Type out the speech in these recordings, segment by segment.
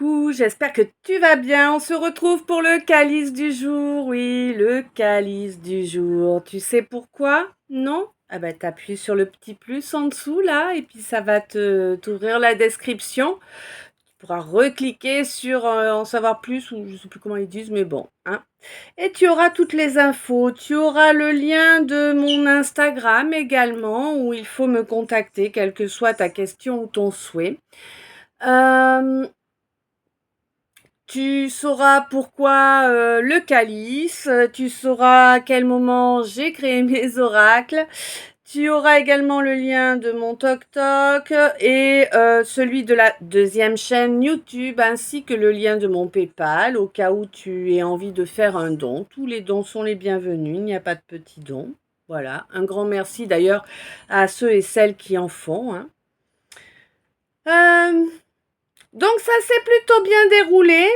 Coucou, j'espère que tu vas bien. On se retrouve pour le calice du jour. Oui, le calice du jour. Tu sais pourquoi? Non? Ah bah t'appuies sur le petit plus en dessous là et puis ça va t'ouvrir la description. Tu pourras recliquer sur en savoir plus ou je sais plus comment ils disent mais bon, hein. Et tu auras toutes les infos. Tu auras le lien de mon Instagram également où il faut me contacter quelle que soit ta question ou ton souhait. Euh, Tu sauras pourquoi le calice, tu sauras à quel moment j'ai créé mes oracles. Tu auras également le lien de mon TokTok et celui de la deuxième chaîne YouTube ainsi que le lien de mon PayPal au cas où tu aies envie de faire un don. Tous les dons sont les bienvenus, il n'y a pas de petits dons. Voilà, un grand merci d'ailleurs à ceux et celles qui en font, hein. Euh, donc ça s'est plutôt bien déroulé.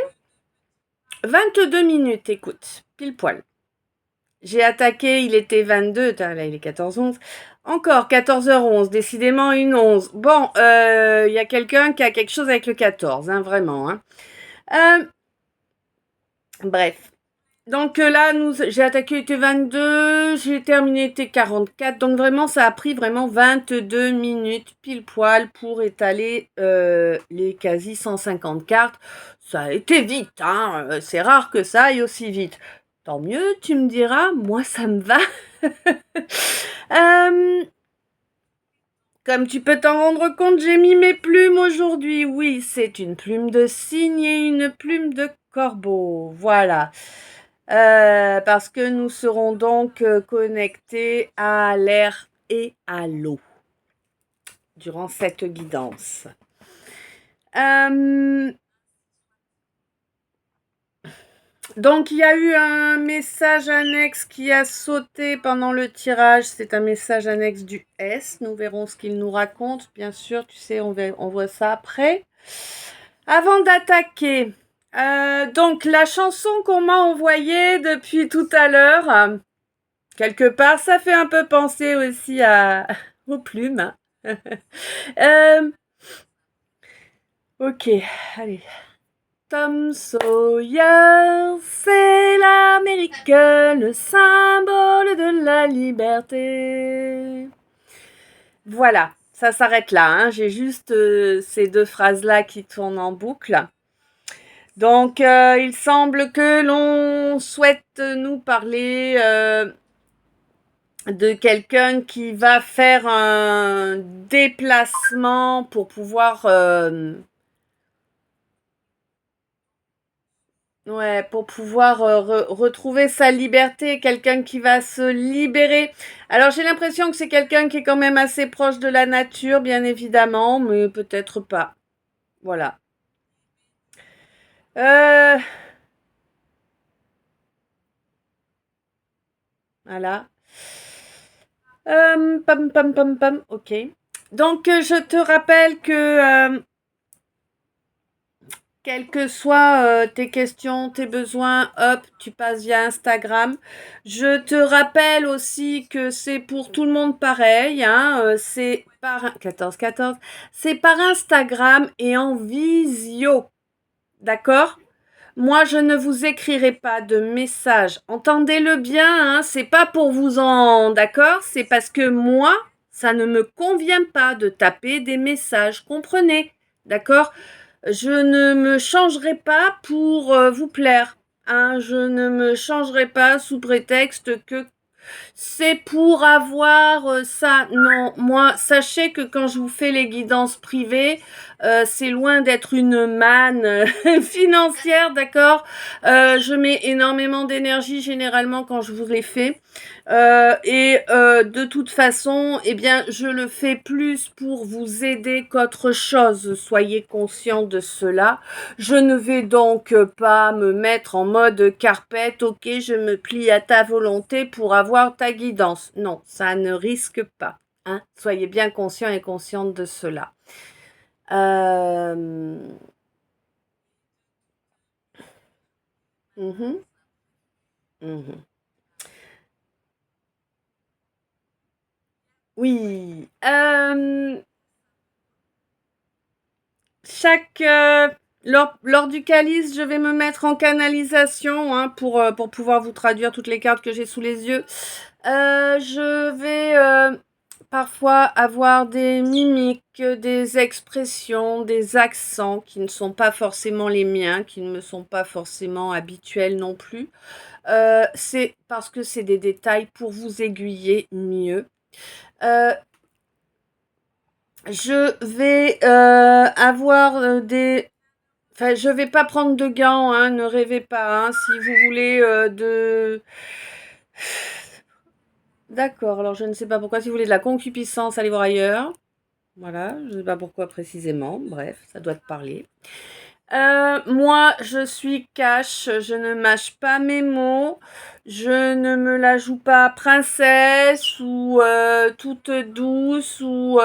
22 minutes, écoute, pile poil. J'ai attaqué, il était 22, là il est 14h11. Encore 14h11, décidément une 11. Bon, il y a quelqu'un qui a quelque chose avec le 14, hein, vraiment. Hein. Euh, bref. Donc là, j'ai attaqué, il était 22, j'ai terminé, il était 44. Donc vraiment, ça a pris vraiment 22 minutes pile poil pour étaler les quasi 150 cartes. Ça a été vite, hein. C'est rare que ça aille aussi vite. Tant mieux, tu me diras, moi ça me va. Euh, comme tu peux t'en rendre compte, j'ai mis mes plumes aujourd'hui. Oui, c'est une plume de cygne et une plume de corbeau. Voilà. Parce que nous serons donc connectés à l'air et à l'eau durant cette guidance. Donc il y a eu un message annexe qui a sauté pendant le tirage. C'est un message annexe du S. Nous verrons ce qu'il nous raconte. Bien sûr, tu sais, on voit ça après. Avant d'attaquer, donc la chanson qu'on m'a envoyée depuis tout à l'heure, quelque part, ça fait un peu penser aussi aux plumes. Ok, allez. Tom Sawyer, c'est l'Amérique, le symbole de la liberté. Voilà, ça s'arrête là. Hein. J'ai juste ces deux phrases-là qui tournent en boucle. Donc, il semble que l'on souhaite nous parler de quelqu'un qui va faire un déplacement pour pouvoir retrouver sa liberté, quelqu'un qui va se libérer. Alors j'ai l'impression que c'est quelqu'un qui est quand même assez proche de la nature, bien évidemment, mais peut-être pas. Voilà. Euh, voilà. Pam pam pam pam. Ok. Donc je te rappelle que quelles que soient tes questions, tes besoins, hop, tu passes via Instagram. Je te rappelle aussi que c'est pour tout le monde pareil, hein, c'est par 14 c'est par Instagram et en visio. D'accord? Moi, je ne vous écrirai pas de message. Entendez-le bien, hein, c'est pas pour vous d'accord? C'est parce que moi, ça ne me convient pas de taper des messages, comprenez? D'accord? Je ne me changerai pas pour vous plaire. Hein, je ne me changerai pas sous prétexte que c'est pour avoir ça. Non, moi, sachez que quand je vous fais les guidances privées, c'est loin d'être une manne financière, d'accord. Je mets énormément d'énergie généralement quand je vous les fais. De toute façon, eh bien, je le fais plus pour vous aider qu'autre chose. Soyez conscient de cela. Je ne vais donc pas me mettre en mode carpette. Ok, je me plie à ta volonté pour avoir ta guidance. Non, ça ne risque pas. Hein. Soyez bien conscient et consciente de cela. Mhm, mhm. Oui. Chaque Lors du calice, je vais me mettre en canalisation hein, pour pouvoir vous traduire toutes les cartes que j'ai sous les yeux. Je vais parfois avoir des mimiques, des expressions, des accents qui ne sont pas forcément les miens, qui ne me sont pas forcément habituels non plus. C'est parce que c'est des détails pour vous aiguiller mieux. Je vais avoir des... Enfin, je vais pas prendre de gants, hein, ne rêvez pas. Hein, si vous voulez de... D'accord, alors je ne sais pas pourquoi. Si vous voulez de la concupiscence, allez voir ailleurs. Voilà, je ne sais pas pourquoi précisément. Bref, ça doit te parler. Moi, je suis cash, je ne mâche pas mes mots, je ne me la joue pas princesse ou toute douce ou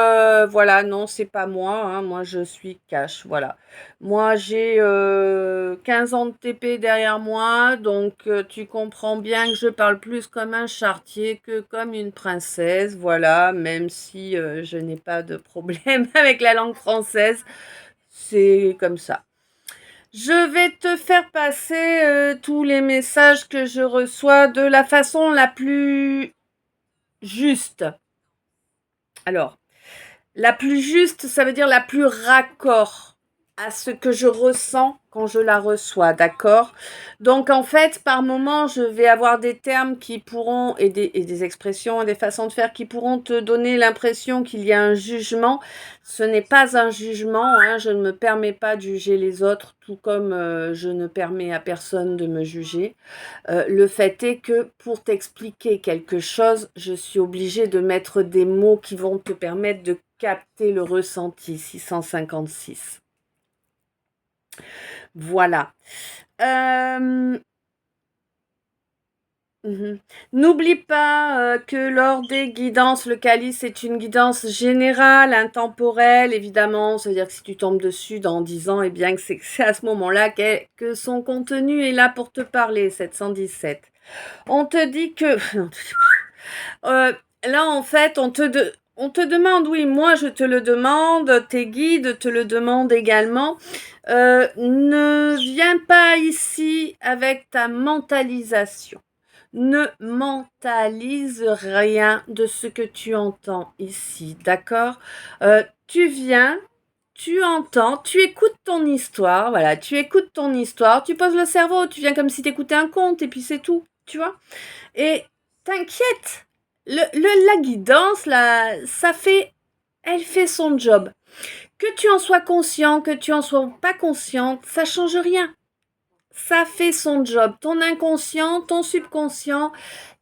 voilà, non, c'est pas moi, hein, moi je suis cash, voilà. Moi j'ai 15 ans de TP derrière moi, donc tu comprends bien que je parle plus comme un charretier que comme une princesse, voilà, même si je n'ai pas de problème avec la langue française, c'est comme ça. Je vais te faire passer tous les messages que je reçois de la façon la plus juste. Alors, la plus juste, ça veut dire la plus raccord à ce que je ressens quand je la reçois, d'accord? Donc en fait, par moment, je vais avoir des termes qui pourront, et des expressions et des façons de faire qui pourront te donner l'impression qu'il y a un jugement. Ce n'est pas un jugement, hein, je ne me permets pas de juger les autres, tout comme je ne permets à personne de me juger. Le fait est que pour t'expliquer quelque chose, je suis obligée de mettre des mots qui vont te permettre de capter le ressenti. 656. Voilà. N'oublie pas que lors des guidances, le calice est une guidance générale, intemporelle, évidemment. C'est-à-dire que si tu tombes dessus dans 10 ans, eh bien que c'est à ce moment-là que son contenu est là pour te parler, 717. On te dit que... là, en fait, on te demande, oui, moi je te le demande, tes guides te le demandent également. Ne viens pas ici avec ta mentalisation. Ne mentalise rien de ce que tu entends ici, d'accord? Tu viens, tu entends, tu écoutes ton histoire, voilà, tu écoutes ton histoire, tu poses le cerveau, tu viens comme si tu écoutais un conte et puis c'est tout, tu vois? Et t'inquiète, la guidance, là, elle fait son job. Que tu en sois conscient, que tu en sois pas consciente, ça change rien. Ça fait son job. Ton inconscient, ton subconscient,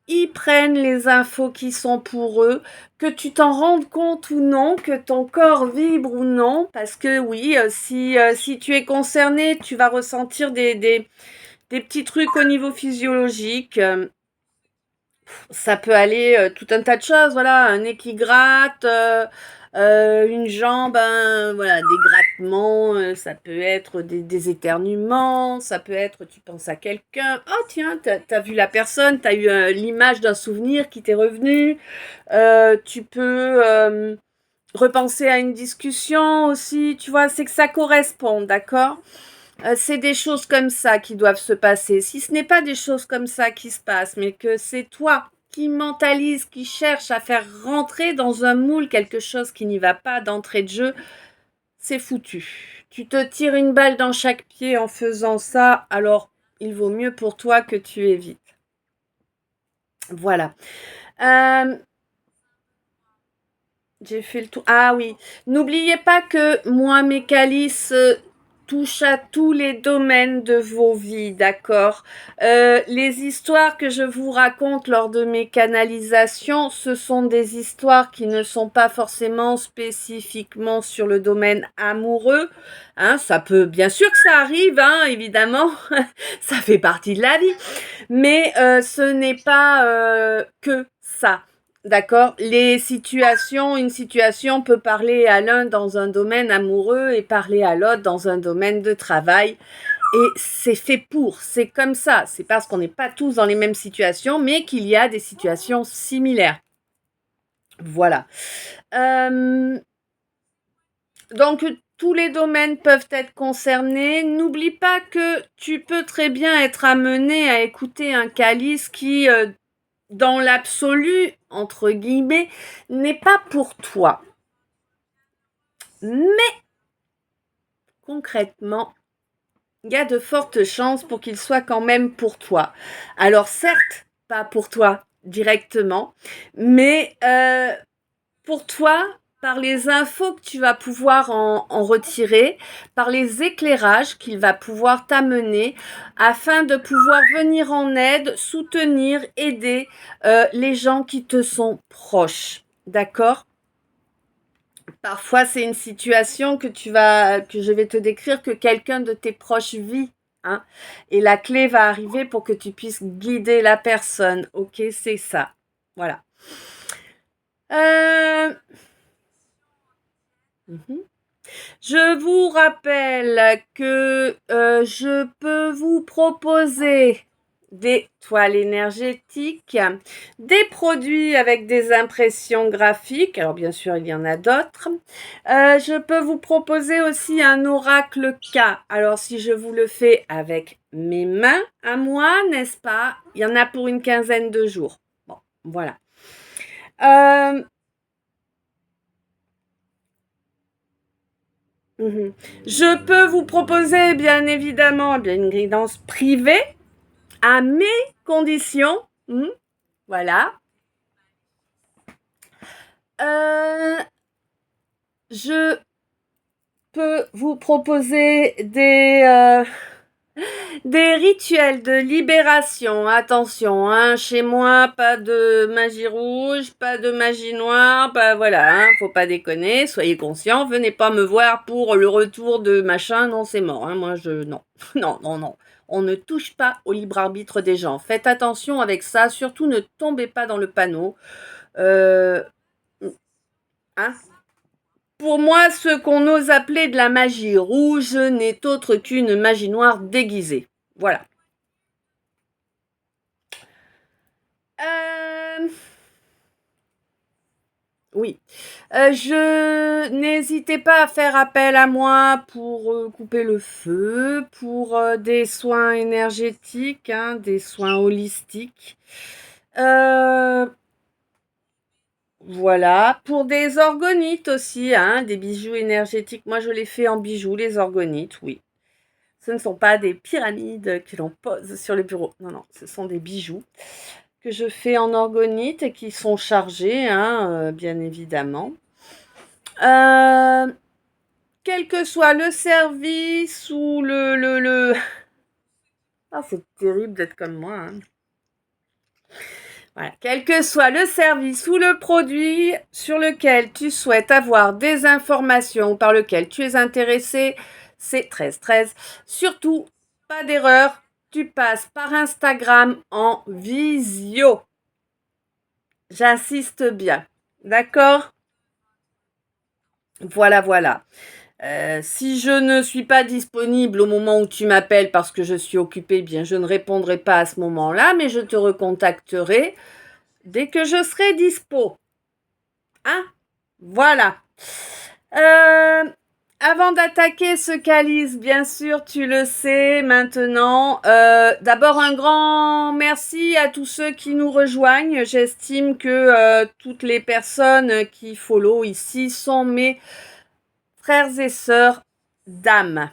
ils prennent les infos qui sont pour eux, que tu t'en rendes compte ou non, que ton corps vibre ou non, parce que oui, si tu es concerné, tu vas ressentir des petits trucs au niveau physiologique. Ça peut aller tout un tas de choses, voilà, un nez qui gratte, une jambe, voilà, des grattements, ça peut être des éternuements, ça peut être tu penses à quelqu'un, oh tiens, t'as vu la personne, t'as eu l'image d'un souvenir qui t'est revenu, tu peux repenser à une discussion aussi, tu vois, c'est que ça correspond, d'accord? C'est des choses comme ça qui doivent se passer. Si ce n'est pas des choses comme ça qui se passent, mais que c'est toi qui mentalise, qui cherche à faire rentrer dans un moule quelque chose qui n'y va pas d'entrée de jeu, c'est foutu. Tu te tires une balle dans chaque pied en faisant ça, alors il vaut mieux pour toi que tu évites. Voilà. J'ai fait le tour. Ah oui, n'oubliez pas que moi, mes calices touchent à tous les domaines de vos vies, d'accord? Les histoires que je vous raconte lors de mes canalisations, ce sont des histoires qui ne sont pas forcément spécifiquement sur le domaine amoureux. Hein, ça peut, bien sûr que ça arrive, hein, évidemment, ça fait partie de la vie, mais ce n'est pas que ça. D'accord? Une situation peut parler à l'un dans un domaine amoureux et parler à l'autre dans un domaine de travail. Et c'est fait pour, c'est comme ça. C'est parce qu'on n'est pas tous dans les mêmes situations, mais qu'il y a des situations similaires. Voilà. Donc, tous les domaines peuvent être concernés. N'oublie pas que tu peux très bien être amené à écouter un calice qui, dans l'absolu, entre guillemets, n'est pas pour toi. Mais concrètement, il y a de fortes chances pour qu'il soit quand même pour toi. Alors certes, pas pour toi directement, mais pour toi, par les infos que tu vas pouvoir en retirer, par les éclairages qu'il va pouvoir t'amener, afin de pouvoir venir en aide, soutenir, aider les gens qui te sont proches. D'accord ? Parfois, c'est une situation que je vais te décrire, que quelqu'un de tes proches vit. Hein, et la clé va arriver pour que tu puisses guider la personne. Ok, c'est ça. Voilà. Je vous rappelle que je peux vous proposer des toiles énergétiques, des produits avec des impressions graphiques. Alors bien sûr, il y en a d'autres. Je peux vous proposer aussi un oracle K. Alors si je vous le fais avec mes mains à moi, n'est-ce pas? Il y en a pour une quinzaine de jours. Bon, voilà. Je peux vous proposer bien évidemment une guidance privée à mes conditions. Voilà. Je peux vous proposer des rituels de libération. Attention, hein, chez moi, pas de magie rouge, pas de magie noire, pas voilà, hein, faut pas déconner, soyez conscients, venez pas me voir pour le retour de machin, non, c'est mort, hein, moi non. Non, non, non. On ne touche pas au libre arbitre des gens. Faites attention avec ça, surtout ne tombez pas dans le panneau. Hein, pour moi, ce qu'on ose appeler de la magie rouge n'est autre qu'une magie noire déguisée. Voilà. Oui. N'hésitez pas à faire appel à moi pour couper le feu, pour des soins énergétiques, hein, des soins holistiques. Voilà. Pour des orgonites aussi, hein, des bijoux énergétiques. Moi, je les fais en bijoux, les orgonites, oui. Ce ne sont pas des pyramides que l'on pose sur le bureau. Non, non, ce sont des bijoux que je fais en orgonite et qui sont chargés, hein, bien évidemment. Quel que soit le service ou le... Ah, c'est terrible d'être comme moi. Hein. Voilà. Quel que soit le service ou le produit sur lequel tu souhaites avoir des informations ou par lequel tu es intéressé, c'est 1313. Surtout, pas d'erreur, tu passes par Instagram en visio. J'insiste bien. D'accord ? Voilà, voilà. Si je ne suis pas disponible au moment où tu m'appelles parce que je suis occupée, bien je ne répondrai pas à ce moment-là, mais je te recontacterai dès que je serai dispo. Hein? Voilà. Avant d'attaquer ce calice, bien sûr, tu le sais maintenant. D'abord, un grand merci à tous ceux qui nous rejoignent. J'estime que toutes les personnes qui follow ici sont mes frères et sœurs d'âme.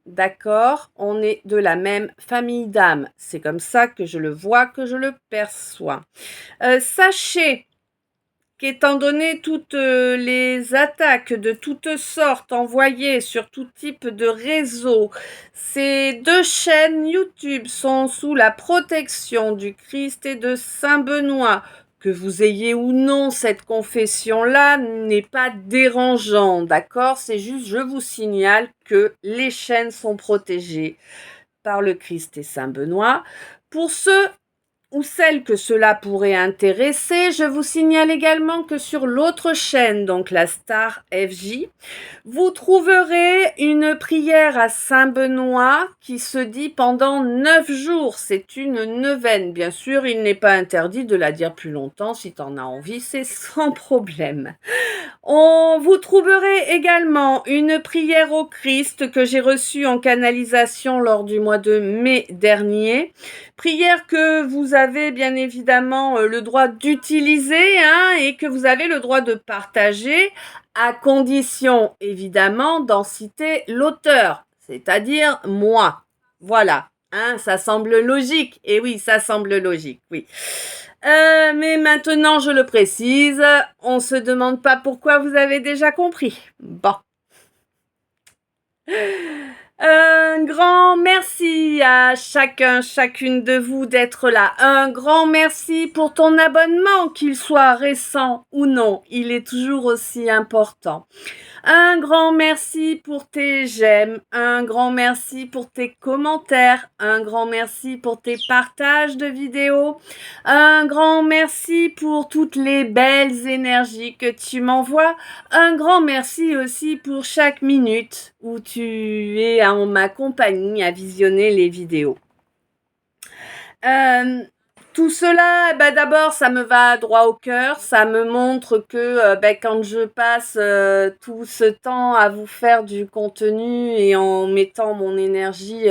D'accord? On est de la même famille d'âme. C'est comme ça que je le vois, que je le perçois. Sachez qu'étant donné toutes les attaques de toutes sortes envoyées sur tout type de réseau, ces deux chaînes YouTube sont sous la protection du Christ et de Saint Benoît. Que vous ayez ou non cette confession-là n'est pas dérangeant, d'accord? C'est juste, je vous signale que les chaînes sont protégées par le Christ et Saint Benoît. Pour ceux ou celles que cela pourrait intéresser, je vous signale également que sur l'autre chaîne, donc la Star FJ, vous trouverez une prière à Saint-Benoît qui se dit pendant 9 jours. C'est une neuvaine. Bien sûr, il n'est pas interdit de la dire plus longtemps. Si tu en as envie, c'est sans problème. Vous trouverez également une prière au Christ que j'ai reçue en canalisation lors du mois de mai dernier. Prière que vous avez bien évidemment le droit d'utiliser et que vous avez le droit de partager à condition évidemment d'en citer l'auteur, c'est-à-dire moi. Voilà. Ça semble logique. Et oui, ça semble logique, oui. Mais maintenant, je le précise, on se demande pas pourquoi, vous avez déjà compris. Bon. Un grand merci à chacun, chacune de vous d'être là. Un grand merci pour ton abonnement, qu'il soit récent ou non. Il est toujours aussi important. Un grand merci pour tes j'aime, un grand merci pour tes commentaires, un grand merci pour tes partages de vidéos, un grand merci pour toutes les belles énergies que tu m'envoies, un grand merci aussi pour chaque minute où tu es en ma compagnie à visionner les vidéos. Tout cela, d'abord, ça me va droit au cœur. Ça me montre que quand je passe tout ce temps à vous faire du contenu et en mettant mon énergie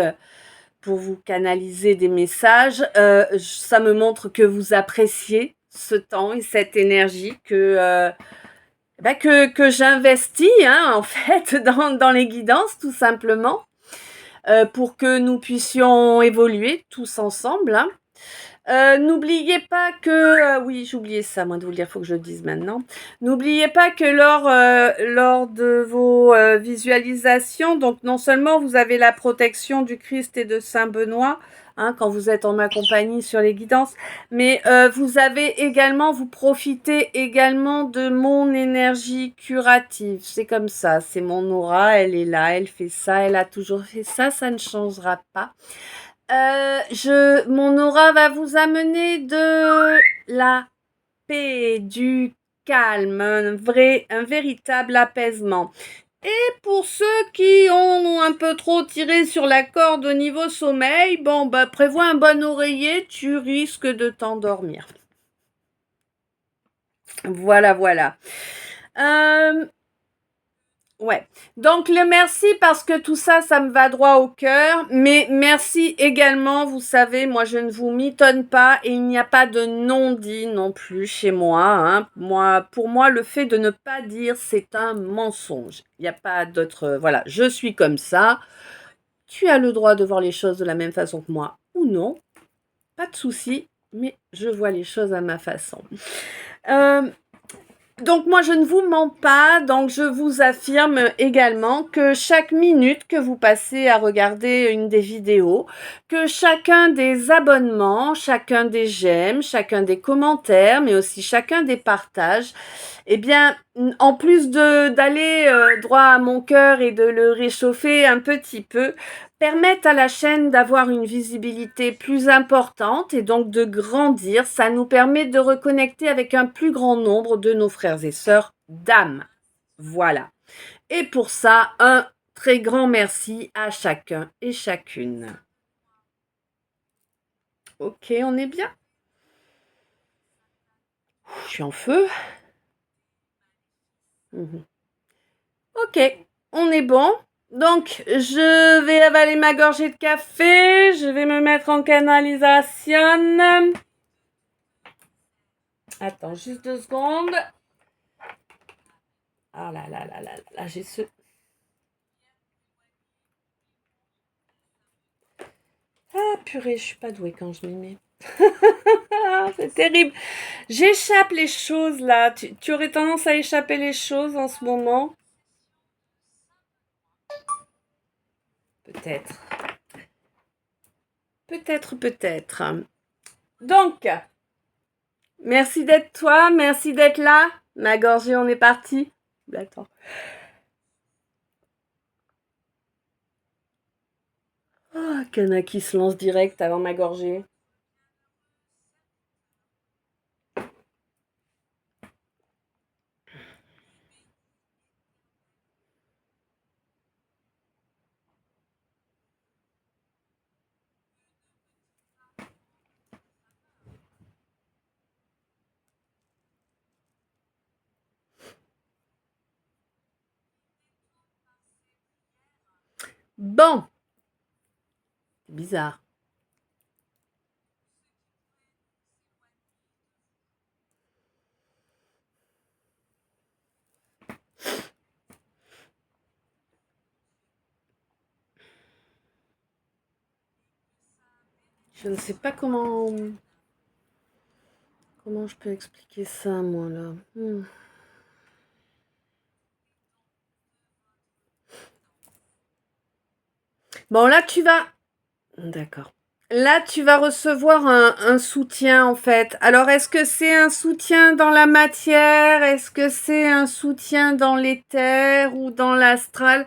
pour vous canaliser des messages, ça me montre que vous appréciez ce temps et cette énergie que j'investis en fait dans les guidances tout simplement pour que nous puissions évoluer tous ensemble. N'oubliez pas que oui, j'oubliais ça, moi de vous le dire, faut que je le dise maintenant. N'oubliez pas que lors de vos visualisations, donc non seulement vous avez la protection du Christ et de Saint Benoît, quand vous êtes en ma compagnie sur les guidances, mais vous profitez également de mon énergie curative. C'est comme ça, c'est mon aura, elle est là, elle fait ça, elle a toujours fait ça, ça ne changera pas. Mon aura va vous amener de la paix, du calme, un véritable apaisement. Et pour ceux qui ont un peu trop tiré sur la corde au niveau sommeil, prévois un bon oreiller, tu risques de t'endormir. Voilà. Ouais. Donc le merci parce que tout ça, ça me va droit au cœur. Mais merci également, vous savez, moi je ne vous mitonne pas et il n'y a pas de non-dit non plus chez moi. Pour moi, le fait de ne pas dire, c'est un mensonge. Il n'y a pas d'autre. Voilà, je suis comme ça. Tu as le droit de voir les choses de la même façon que moi ou non. Pas de souci, mais je vois les choses à ma façon. Donc moi je ne vous mens pas, donc je vous affirme également que chaque minute que vous passez à regarder une des vidéos, que chacun des abonnements, chacun des j'aime, chacun des commentaires, mais aussi chacun des partages, en plus d'aller droit à mon cœur et de le réchauffer un petit peu, permettent à la chaîne d'avoir une visibilité plus importante et donc de grandir. Ça nous permet de reconnecter avec un plus grand nombre de nos frères et sœurs d'âme. Voilà. Et pour ça, un très grand merci à chacun et chacune. Ok, on est bien. Je suis en feu. Ok, on est bon. Donc, je vais avaler ma gorgée de café. Je vais me mettre en canalisation. Attends, juste 2 secondes. Ah là, j'ai ce... Ah purée, je suis pas douée quand je m'y mets. C'est terrible. J'échappe les choses là. Tu aurais tendance à échapper les choses en ce moment? Peut-être. Peut-être. Donc, merci d'être toi, merci d'être là. Ma gorgée, on est parti. Attends. Oh, qu'il y en a qui se lancent direct avant ma gorgée. Bon, c'est bizarre. Je ne sais pas comment je peux expliquer ça, moi, là. Bon, là, tu vas... D'accord. Là, tu vas recevoir un soutien, en fait. Alors, est-ce que c'est un soutien dans la matière? Est-ce que c'est un soutien dans l'éther ou dans l'astral?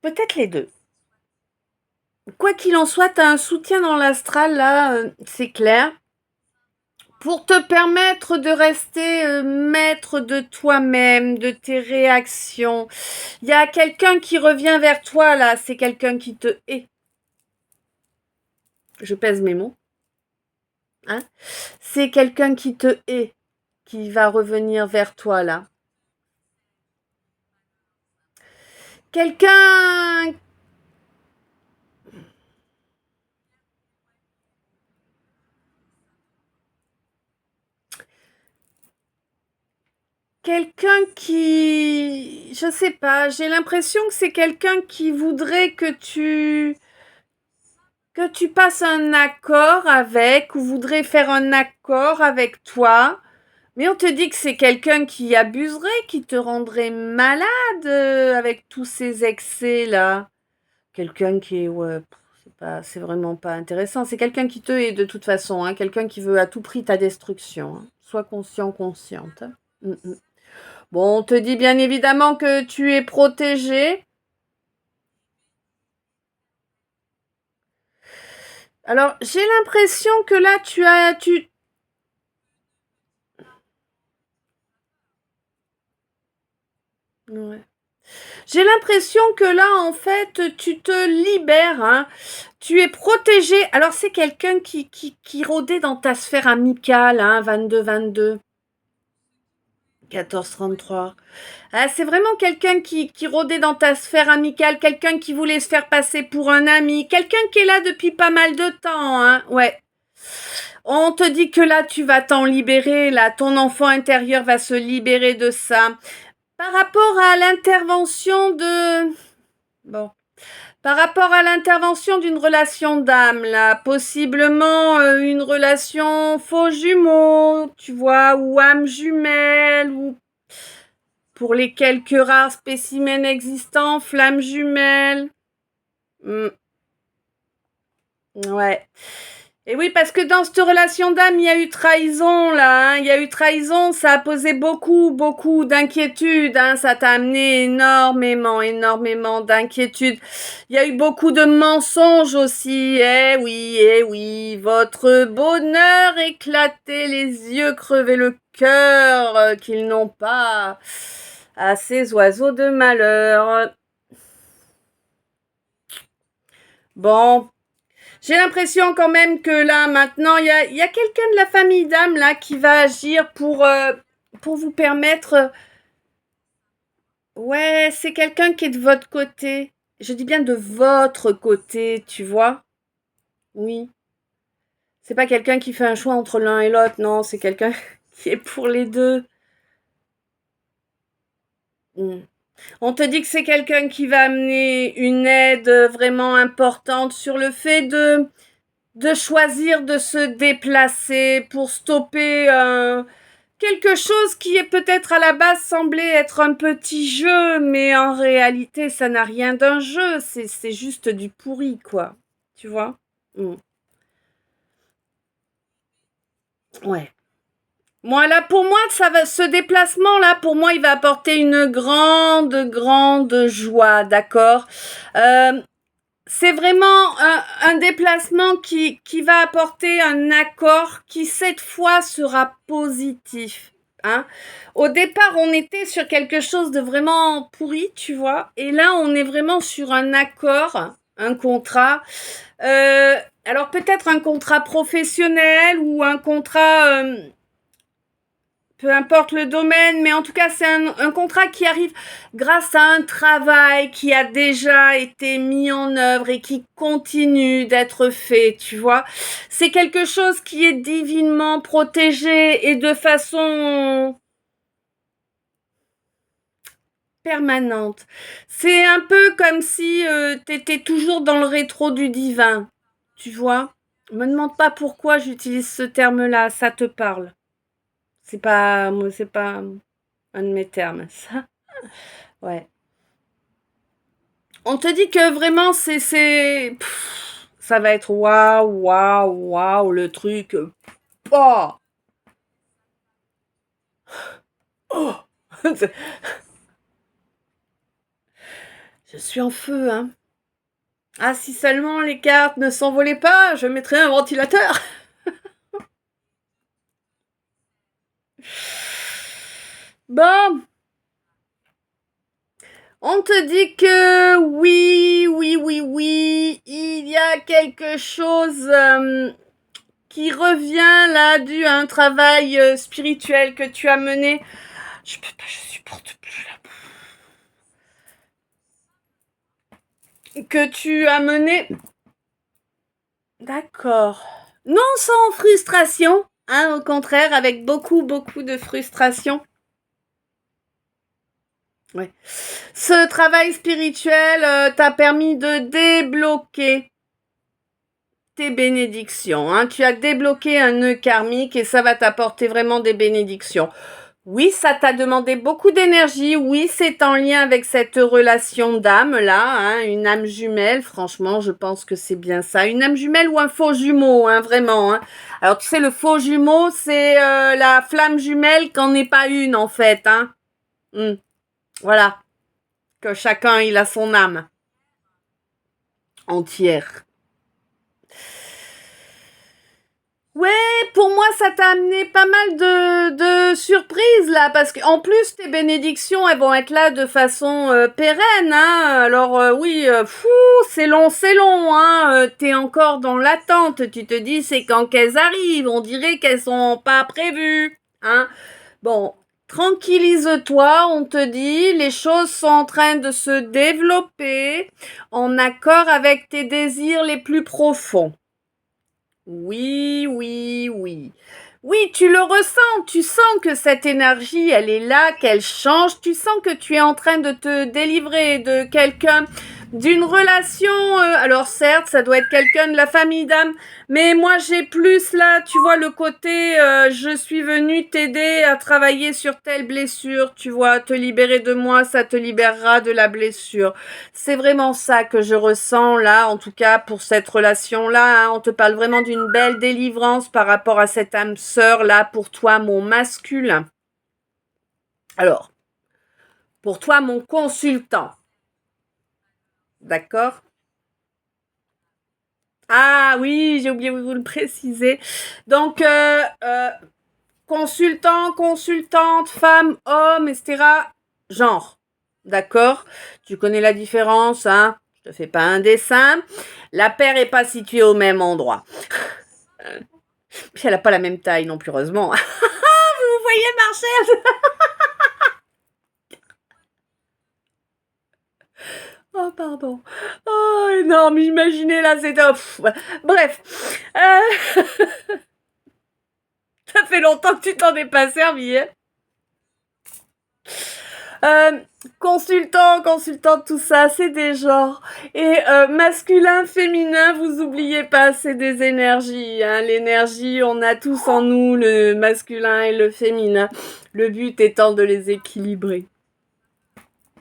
Peut-être les deux. Quoi qu'il en soit, tu as un soutien dans l'astral, là, c'est clair. Pour te permettre de rester maître de toi-même, de tes réactions. Il y a quelqu'un qui revient vers toi, là. C'est quelqu'un qui te hait. Je pèse mes mots. Hein? C'est quelqu'un qui te hait, qui va revenir vers toi, là. Quelqu'un... Quelqu'un qui... Je sais pas, j'ai l'impression que c'est quelqu'un qui voudrait que tu passes un accord avec, ou voudrait faire un accord avec toi, mais on te dit que c'est quelqu'un qui abuserait, qui te rendrait malade avec tous ces excès-là. Quelqu'un qui est, ouais, c'est vraiment pas intéressant. C'est quelqu'un qui te hait de toute façon, hein, quelqu'un qui veut à tout prix ta destruction. Hein. Sois conscient, consciente. Hein. Bon, on te dit bien évidemment que tu es protégé. Alors, j'ai l'impression que là, Ouais. J'ai l'impression que là, en fait, tu te libères, hein. Tu es protégé. Alors, c'est quelqu'un qui rôdait dans ta sphère amicale, hein, 22-22. 14-33. Ah, c'est vraiment quelqu'un qui rôdait dans ta sphère amicale, quelqu'un qui voulait se faire passer pour un ami, quelqu'un qui est là depuis pas mal de temps, hein. Ouais. On te dit que là, tu vas t'en libérer, là, ton enfant intérieur va se libérer de ça. Par rapport à l'intervention de... Bon. Par rapport à l'intervention d'une relation d'âme, là, possiblement une relation faux jumeau, tu vois, ou âme jumelle, ou pour les quelques rares spécimens existants, flamme jumelle. Ouais. Et oui, parce que dans cette relation d'âme, il y a eu trahison, là. Hein. Il y a eu trahison, ça a posé beaucoup, beaucoup d'inquiétudes. Hein. Ça t'a amené énormément, énormément d'inquiétudes. Il y a eu beaucoup de mensonges aussi. Eh oui, votre bonheur éclaté, les yeux crevés, le cœur qu'ils n'ont pas à ces oiseaux de malheur. Bon, j'ai l'impression quand même que là, maintenant, il y a quelqu'un de la famille d'âme là qui va agir pour vous permettre. Ouais, c'est quelqu'un qui est de votre côté. Je dis bien de votre côté, tu vois? Oui. C'est pas quelqu'un qui fait un choix entre l'un et l'autre, non, c'est quelqu'un qui est pour les deux. Mm. On te dit que c'est quelqu'un qui va amener une aide vraiment importante sur le fait de choisir de se déplacer pour stopper quelque chose qui est peut-être à la base semblé être un petit jeu, mais en réalité ça n'a rien d'un jeu, c'est juste du pourri quoi, tu vois. Ouais. Moi là, pour moi, ce déplacement là, pour moi, il va apporter une grande, grande joie, d'accord. Euh, C'est vraiment un déplacement qui va apporter un accord qui cette fois sera positif. Hein. Au départ, on était sur quelque chose de vraiment pourri, tu vois, et là, on est vraiment sur un accord, un contrat. Euh, alors peut-être un contrat professionnel ou un contrat peu importe le domaine, mais en tout cas, c'est un contrat qui arrive grâce à un travail qui a déjà été mis en œuvre et qui continue d'être fait, tu vois. C'est quelque chose qui est divinement protégé et de façon permanente. C'est un peu comme si tu étais toujours dans le rétro du divin, tu vois. Me demande pas pourquoi j'utilise ce terme-là, ça te parle. C'est pas un de mes termes, ça. Ouais. On te dit que vraiment, ça va être waouh, waouh, waouh, le truc. Oh, oh. Je suis en feu, hein. Ah, si seulement les cartes ne s'envolaient pas, je mettrais un ventilateur. Bon, on te dit que oui, oui, oui, oui, il y a quelque chose qui revient là dû à un travail spirituel que tu as mené. Je peux pas, je supporte plus là. Que tu as mené. D'accord. Non sans frustration, hein, au contraire, avec beaucoup, beaucoup de frustration. Ouais. Ce travail spirituel t'a permis de débloquer tes bénédictions. Hein. Tu as débloqué un nœud karmique et ça va t'apporter vraiment des bénédictions. Oui, ça t'a demandé beaucoup d'énergie. Oui, c'est en lien avec cette relation d'âme là, hein, une âme jumelle. Franchement, je pense que c'est bien ça. Une âme jumelle ou un faux jumeau, hein, vraiment. Hein. Alors, tu sais, le faux jumeau, c'est la flamme jumelle qu'en n'est pas une, en fait. Hein. Voilà. Que chacun, il a son âme entière. Ouais, pour moi, ça t'a amené pas mal de surprises là, parce qu'en plus, tes bénédictions, elles vont être là de façon pérenne. Hein. Alors oui, c'est long. Hein. T'es encore dans l'attente. Tu te dis, c'est quand qu'elles arrivent. On dirait qu'elles sont pas prévues. Hein. Bon, tranquillise-toi, on te dit, les choses sont en train de se développer en accord avec tes désirs les plus profonds. Oui, oui, oui. Oui, tu le ressens, tu sens que cette énergie, elle est là, qu'elle change, tu sens que tu es en train de te délivrer de quelqu'un, d'une relation, alors certes, ça doit être quelqu'un de la famille d'âme, mais moi j'ai plus là, tu vois, le côté, je suis venue t'aider à travailler sur telle blessure, tu vois, te libérer de moi, ça te libérera de la blessure. C'est vraiment ça que je ressens là, en tout cas pour cette relation-là. Hein. On te parle vraiment d'une belle délivrance par rapport à cette âme sœur là pour toi, mon masculin. Alors, pour toi, mon consultant. D'accord? Ah oui, j'ai oublié de vous le préciser. Donc, consultant, consultante, femme, homme, etc. Genre. D'accord? Tu connais la différence, hein? Je te fais pas un dessin. La paire est pas située au même endroit. Puis elle a pas la même taille non plus, heureusement. Vous voyez Marcel? Oh, pardon. Oh, énorme, imaginez là, c'est top. Bref. Ça fait longtemps que tu t'en es pas servi, hein. Consultant, tout ça, c'est des genres. Et masculin, féminin, vous oubliez pas, c'est des énergies. Hein. L'énergie, on a tous en nous le masculin et le féminin. Le but étant de les équilibrer.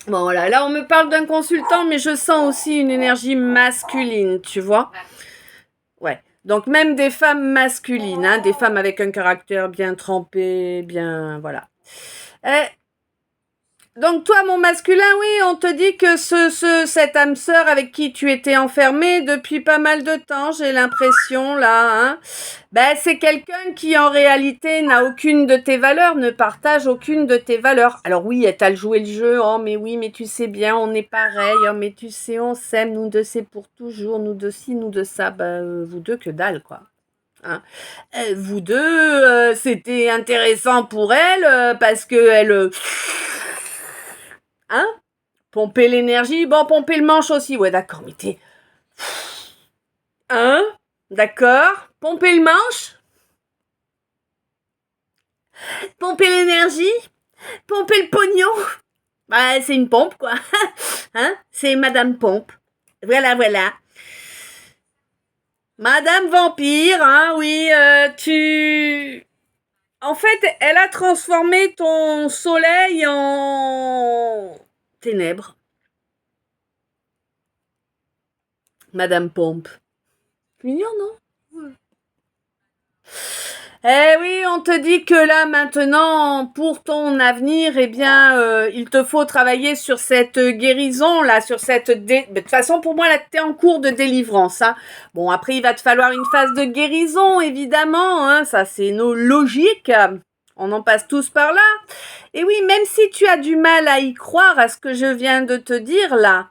Bon, voilà. Là, on me parle d'un consultant, mais je sens aussi une énergie masculine, tu vois. Ouais. Donc, même des femmes masculines, hein, des femmes avec un caractère bien trempé, bien... Voilà. Donc toi, mon masculin, oui, on te dit que cette âme sœur avec qui tu étais enfermé depuis pas mal de temps, j'ai l'impression, là, hein, ben c'est quelqu'un qui, en réalité, n'a aucune de tes valeurs, ne partage aucune de tes valeurs. Alors oui, elle t'a joué le jeu, oh mais oui, mais tu sais bien, on est pareil, oh mais tu sais, on s'aime, nous deux c'est pour toujours, nous deux ci, nous deux ça, ben vous deux que dalle, quoi. Hein. Vous deux, c'était intéressant pour elle parce que elle, hein, pomper l'énergie, bon, pomper le manche aussi. Ouais, d'accord, mais t'es, hein, d'accord, pomper le manche, pomper l'énergie, pomper le pognon. Bah, c'est une pompe, quoi. Hein, c'est Madame Pompe. Voilà, voilà. Madame Vampire, hein, oui, En fait, elle a transformé ton soleil en ténèbres. Madame Pompe. Mignon, non? Eh oui, on te dit que là maintenant, pour ton avenir, eh bien, il te faut travailler sur cette guérison là, sur cette. De toute façon, pour moi, là, t'es en cours de délivrance. Hein. Bon, après, il va te falloir une phase de guérison, évidemment. Hein. Ça, c'est nos logiques. On en passe tous par là. Et oui, même si tu as du mal à y croire à ce que je viens de te dire là,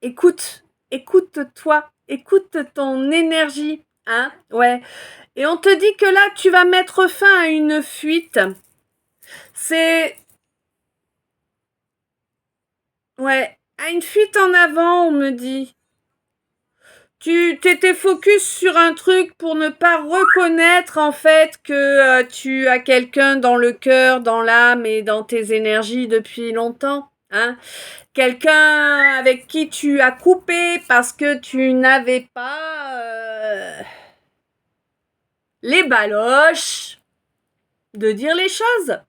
écoute-toi, écoute ton énergie. Hein, ouais. Et on te dit que là, tu vas mettre fin à une fuite. C'est... Ouais, à une fuite en avant, on me dit. Tu t'étais focus sur un truc pour ne pas reconnaître en fait que tu as quelqu'un dans le cœur, dans l'âme et dans tes énergies depuis longtemps. Hein, quelqu'un avec qui tu as coupé parce que tu n'avais pas les baloches de dire les choses.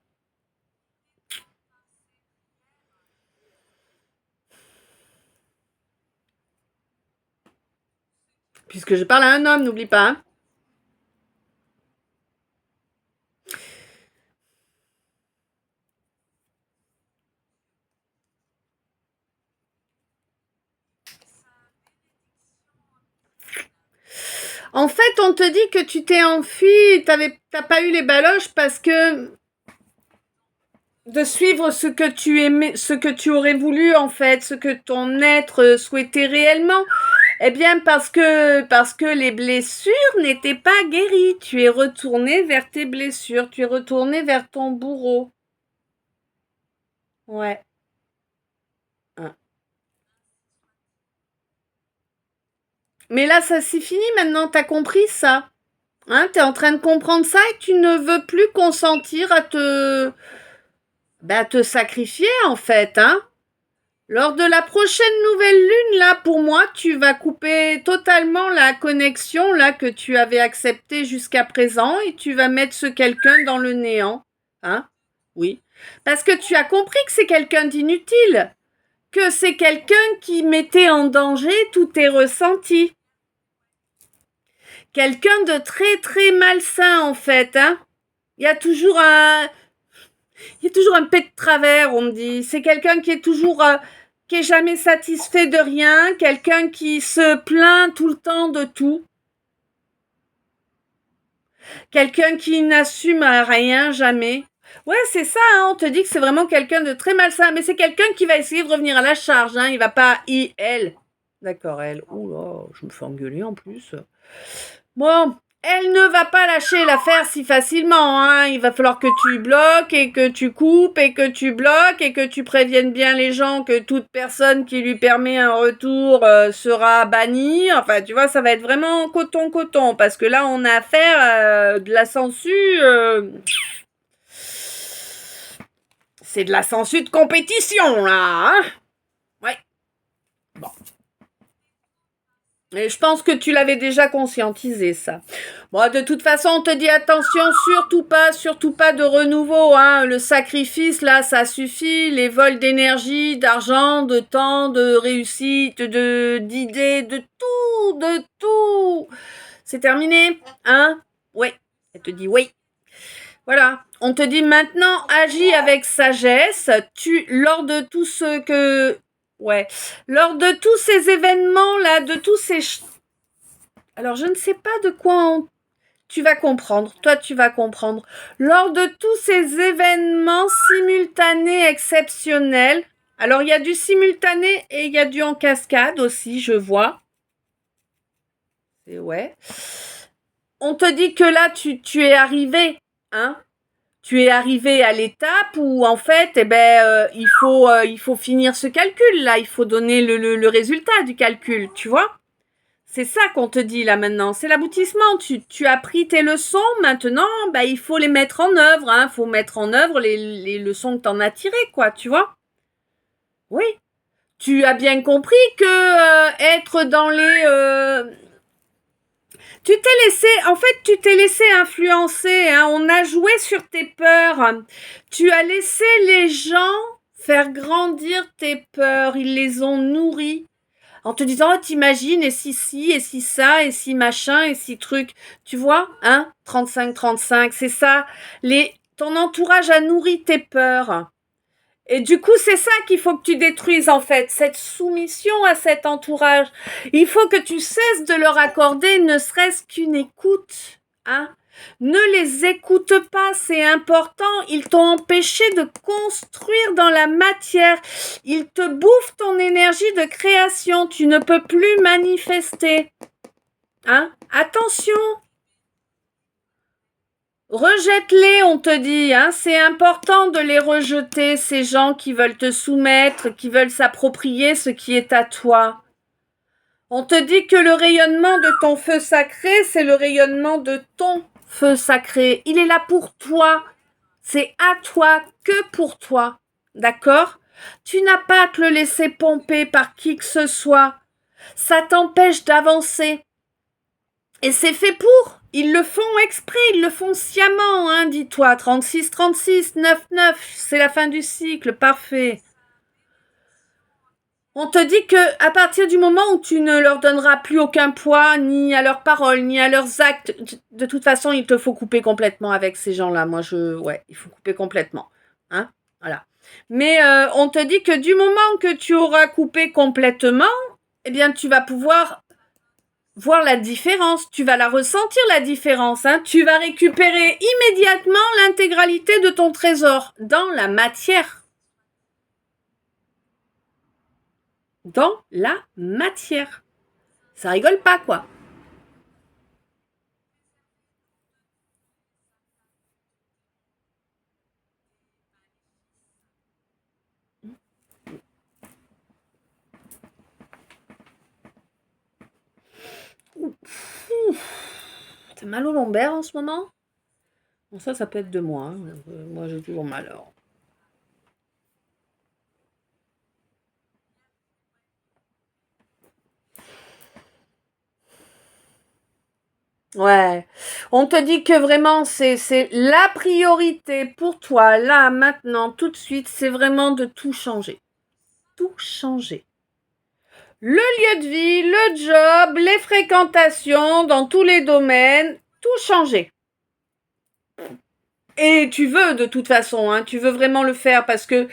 Puisque je parle à un homme, n'oublie pas. Hein. En fait, on te dit que tu t'es enfui, t'as pas eu les baloches parce que de suivre ce que tu aimais, ce que tu aurais voulu en fait, ce que ton être souhaitait réellement. Eh bien parce que les blessures n'étaient pas guéries. Tu es retourné vers tes blessures, tu es retourné vers ton bourreau. Ouais. Hein. Mais là, ça c'est fini maintenant, t'as compris ça. Hein, t'es en train de comprendre ça et tu ne veux plus consentir à te sacrifier en fait, hein. Lors de la prochaine nouvelle lune, là, pour moi, tu vas couper totalement la connexion, là, que tu avais acceptée jusqu'à présent et tu vas mettre ce quelqu'un dans le néant. Hein? Oui. Parce que tu as compris que c'est quelqu'un d'inutile. Que c'est quelqu'un qui mettait en danger tous tes ressentis. Quelqu'un de très, très malsain, en fait, hein. Il y a toujours un pet de travers, on me dit. C'est quelqu'un qui est jamais satisfait de rien, quelqu'un qui se plaint tout le temps de tout, quelqu'un qui n'assume rien jamais. Ouais, c'est ça, hein, on te dit que c'est vraiment quelqu'un de très malsain, mais c'est quelqu'un qui va essayer de revenir à la charge, hein, il va pas elle. D'accord, elle. Ouh là, je me fais engueuler en plus. Bon, elle ne va pas lâcher l'affaire si facilement, hein. Il va falloir que tu bloques et que tu coupes et que tu bloques et que tu préviennes bien les gens que toute personne qui lui permet un retour sera bannie. Enfin, tu vois, ça va être vraiment coton parce que là, on a affaire à de la censure. C'est de la censure de compétition, là, hein. Ouais. Bon. Et je pense que tu l'avais déjà conscientisé, ça. Bon, de toute façon, on te dit attention, surtout pas de renouveau, hein. Le sacrifice, là, ça suffit. Les vols d'énergie, d'argent, de temps, de réussite, d'idées, de tout. C'est terminé, hein? Oui. Elle te dit oui. Voilà. On te dit maintenant, agis avec sagesse. Lors de tout ce que ouais. Lors de tous ces événements-là, de tous ces... Alors, je ne sais pas de quoi tu vas comprendre. Toi, tu vas comprendre. Lors de tous ces événements simultanés exceptionnels, alors il y a du simultané et il y a du en cascade aussi, je vois. Et ouais. on te dit que là, tu es arrivé, hein. Tu es arrivé à l'étape où, en fait, il faut finir ce calcul-là. Il faut donner le résultat du calcul, tu vois. C'est ça qu'on te dit là maintenant. C'est l'aboutissement. Tu as pris tes leçons. Maintenant, il faut les mettre en œuvre. Il faut mettre en œuvre les leçons que tu en as tirées, quoi, tu vois. Oui. Tu as bien compris que être dans les... tu t'es laissé influencer, hein. On a joué sur tes peurs. Tu as laissé les gens faire grandir tes peurs. Ils les ont nourries. En te disant, oh, t'imagines, et si, et si ça, et si machin, et si truc. Tu vois, hein? 35, c'est ça. Ton entourage a nourri tes peurs. Et du coup, c'est ça qu'il faut que tu détruises, en fait, cette soumission à cet entourage. Il faut que tu cesses de leur accorder ne serait-ce qu'une écoute, hein. Ne les écoute pas, c'est important. Ils t'ont empêché de construire dans la matière. Ils te bouffent ton énergie de création. Tu ne peux plus manifester, hein. Attention. Rejette-les, on te dit, hein, c'est important de les rejeter, ces gens qui veulent te soumettre, qui veulent s'approprier ce qui est à toi. On te dit que le rayonnement de ton feu sacré, c'est le rayonnement de ton feu sacré. Il est là pour toi. C'est à toi, que pour toi. D'accord? Tu n'as pas à te le laisser pomper par qui que ce soit. Ça t'empêche d'avancer. Et c'est fait pour. Ils le font exprès, ils le font sciemment, hein, dis-toi. 36, 9, c'est la fin du cycle, parfait. On te dit que à partir du moment où tu ne leur donneras plus aucun poids, ni à leurs paroles, ni à leurs actes, de toute façon, il te faut couper complètement avec ces gens-là. Il faut couper complètement. Hein, voilà. Mais on te dit que du moment que tu auras coupé complètement, eh bien, tu vas pouvoir voir la différence, tu vas la ressentir la différence, hein. Tu vas récupérer immédiatement l'intégralité de ton trésor dans la matière. Dans la matière. Ça rigole pas, quoi. T'as mal au lombaire en ce moment? Bon, ça peut être de moi, hein. Moi, j'ai toujours mal. Alors. Ouais. On te dit que vraiment, c'est la priorité pour toi, là, maintenant, tout de suite, c'est vraiment de tout changer. Tout changer. Le lieu de vie, le job, les fréquentations dans tous les domaines, tout changer. Et tu veux de toute façon, hein, tu veux vraiment le faire parce que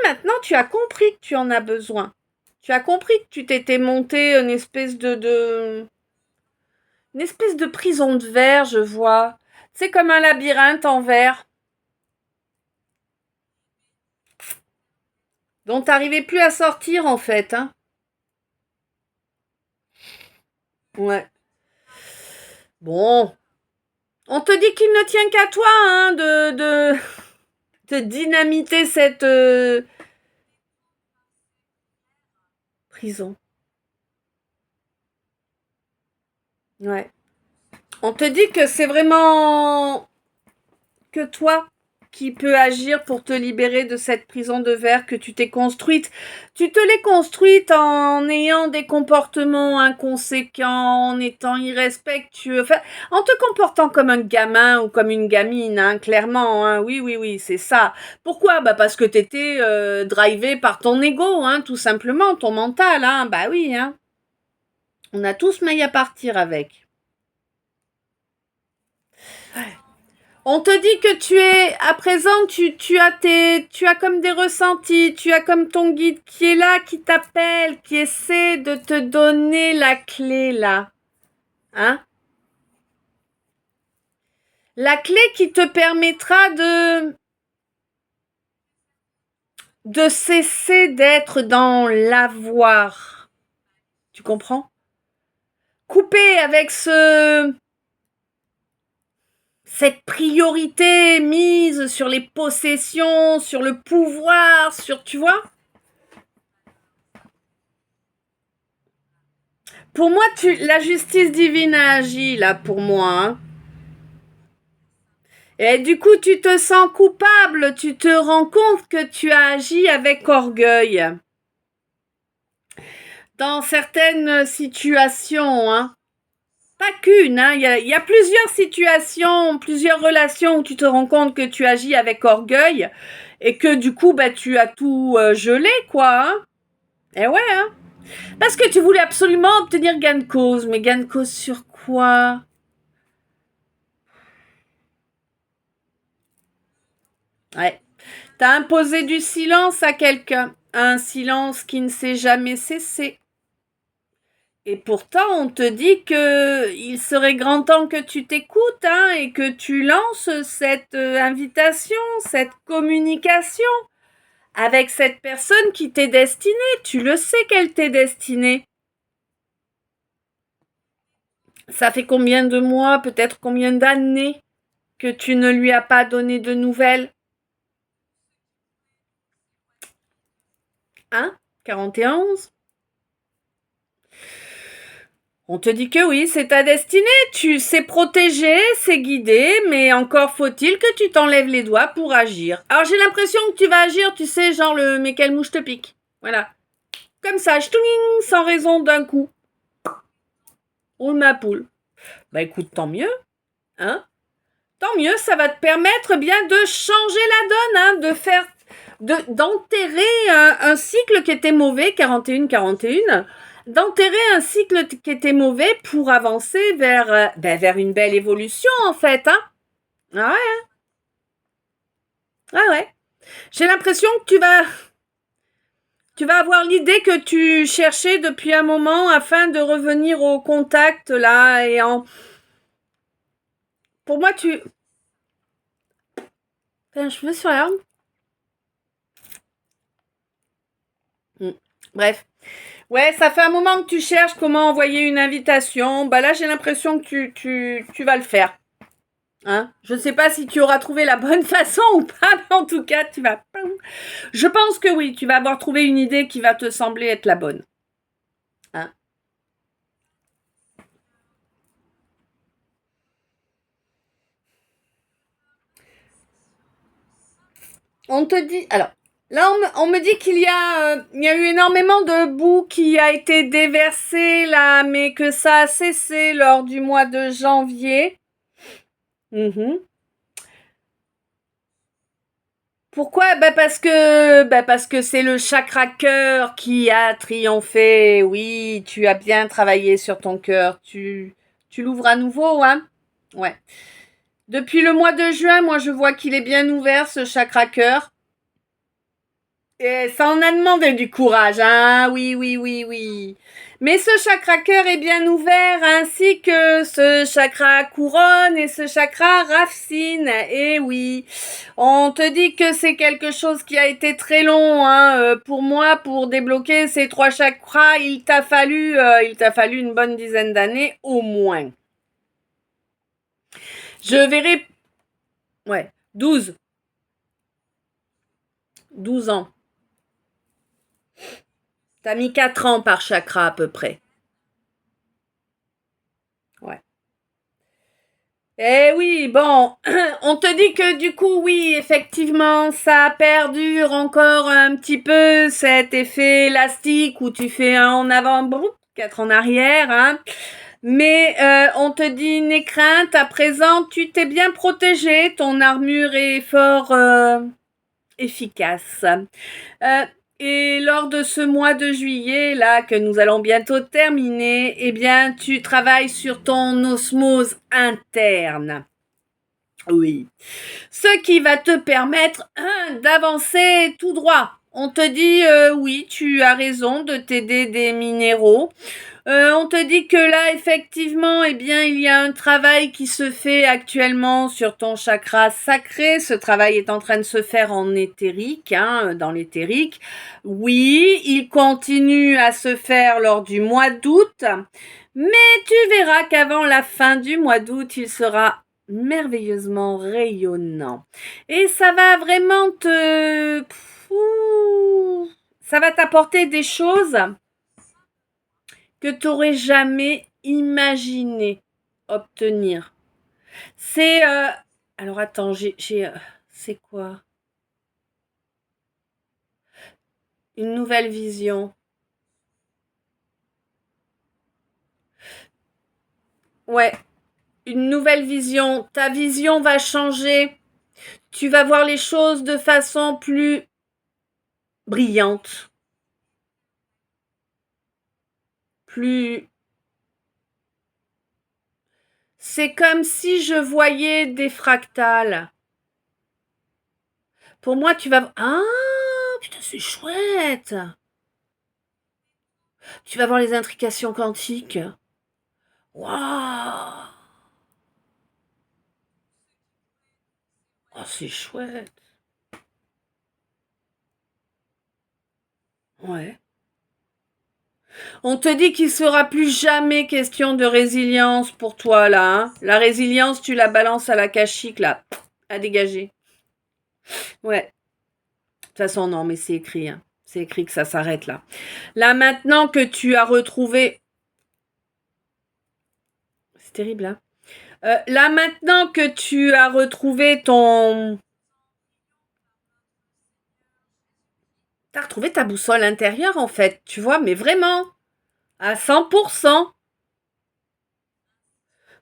maintenant tu as compris que tu en as besoin. Tu as compris que tu t'étais monté une espèce une espèce de prison de verre, je vois. C'est comme un labyrinthe en verre dont tu n'arrivais plus à sortir en fait, hein. Ouais. Bon, on te dit qu'il ne tient qu'à toi, hein, de dynamiter cette prison. Ouais. On te dit que c'est vraiment que toi qui peux agir pour te libérer de cette prison de verre que tu t'es construite. Tu te l'es construite en ayant des comportements inconséquents, en étant irrespectueux, enfin, en te comportant comme un gamin ou comme une gamine, hein, clairement, hein. Oui, c'est ça. Pourquoi? Parce que t'étais drivé par ton ego, hein, tout simplement, ton mental, hein. Oui, hein. On a tous maille à partir avec. On te dit que tu es, à présent, tu as comme des ressentis, tu as comme ton guide qui est là, qui t'appelle, qui essaie de te donner la clé là. Hein? La clé qui te permettra de cesser d'être dans l'avoir. Tu comprends? Couper avec ce cette priorité mise sur les possessions, sur le pouvoir, sur, tu vois. Pour moi, la justice divine a agi là pour moi. Hein. Et du coup, tu te sens coupable, tu te rends compte que tu as agi avec orgueil. Dans certaines situations, hein. Pas qu'une, hein. Il y a plusieurs situations, plusieurs relations où tu te rends compte que tu agis avec orgueil et que du coup, bah, tu as tout gelé, quoi. Hein. Et ouais, hein. Parce que tu voulais absolument obtenir gain de cause. Mais gain de cause sur quoi? Ouais. T'as imposé du silence à quelqu'un. Un silence qui ne s'est jamais cessé. Et pourtant, on te dit que il serait grand temps que tu t'écoutes, hein, et que tu lances cette invitation, cette communication avec cette personne qui t'est destinée. Tu le sais qu'elle t'est destinée. Ça fait combien de mois, peut-être combien d'années que tu ne lui as pas donné de nouvelles? Hein? 41-11. On te dit que oui, c'est ta destinée, tu sais protéger, c'est guider, mais encore faut-il que tu t'enlèves les doigts pour agir. Alors j'ai l'impression que tu vas agir, tu sais, genre le mais quelle mouche te pique. Voilà. Comme ça, sans raison d'un coup. Roule ma poule. Bah écoute, tant mieux, hein. Tant mieux, ça va te permettre bien de changer la donne, hein, de faire, d'enterrer un cycle qui était mauvais, 41-41, d'enterrer un cycle qui était mauvais pour avancer vers une belle évolution, en fait, hein. Ah ouais, hein. Ah ouais. J'ai l'impression que tu vas avoir l'idée que tu cherchais depuis un moment afin de revenir au contact, là, pour moi, t'as un cheveu sur l'arme? Bref. Ouais, ça fait un moment que tu cherches comment envoyer une invitation. Bah là, j'ai l'impression que tu vas le faire. Hein? Je ne sais pas si tu auras trouvé la bonne façon ou pas, mais en tout cas, tu vas... Je pense que oui, tu vas avoir trouvé une idée qui va te sembler être la bonne. Hein? On te dit... Alors, là, on me dit qu'il y a eu énormément de boue qui a été déversée là, mais que ça a cessé lors du mois de janvier. Pourquoi? Parce que c'est le chakra cœur qui a triomphé. Oui, tu as bien travaillé sur ton cœur. Tu l'ouvres à nouveau, hein? Ouais. Depuis le mois de juin, moi je vois qu'il est bien ouvert ce chakra cœur. Et ça en a demandé du courage, hein? Oui, oui, oui, oui. Mais ce chakra cœur est bien ouvert, ainsi que ce chakra couronne et ce chakra racine. Et oui, on te dit que c'est quelque chose qui a été très long, hein. Pour moi, pour débloquer ces 3 chakras, il t'a fallu une bonne dizaine d'années au moins. Je verrai, ouais, 12 ans. T'as mis 4 ans par chakra à peu près. Ouais. Eh oui, bon, on te dit que du coup, oui, effectivement, ça perdure encore un petit peu cet effet élastique où tu fais un en avant, bon, 4 en arrière, hein. Mais on te dit, n'aie crainte, à présent, tu t'es bien protégé, ton armure est fort efficace. Et lors de ce mois de juillet, là, que nous allons bientôt terminer, eh bien, tu travailles sur ton osmose interne. Oui. Ce qui va te permettre d'avancer tout droit. On te dit, oui, tu as raison de t'aider des minéraux. On te dit que là, effectivement, eh bien, il y a un travail qui se fait actuellement sur ton chakra sacré. Ce travail est en train de se faire en éthérique, hein, dans l'éthérique. Oui, il continue à se faire lors du mois d'août, mais tu verras qu'avant la fin du mois d'août, il sera merveilleusement rayonnant. Et ça va vraiment te... Ça va t'apporter des choses que tu n'aurais jamais imaginé obtenir. C'est... Alors attends, c'est quoi? Une nouvelle vision. Ouais, une nouvelle vision. Ta vision va changer. Tu vas voir les choses de façon plus brillante. Plus... C'est comme si je voyais des fractales. Pour moi, tu vas... Ah, putain, c'est chouette. Tu vas voir les intrications quantiques. Waouh. Oh, c'est chouette. Ouais. On te dit qu'il sera plus jamais question de résilience pour toi, là. Hein. La résilience, tu la balances à la cachique, là. À dégager. Ouais. De toute façon, non, mais c'est écrit. Hein. C'est écrit que ça s'arrête là. Là, maintenant que tu as retrouvé... C'est terrible, hein. Là, maintenant que tu as retrouvé ton... T'as retrouvé ta boussole intérieure, en fait. Tu vois, mais vraiment. À 100%.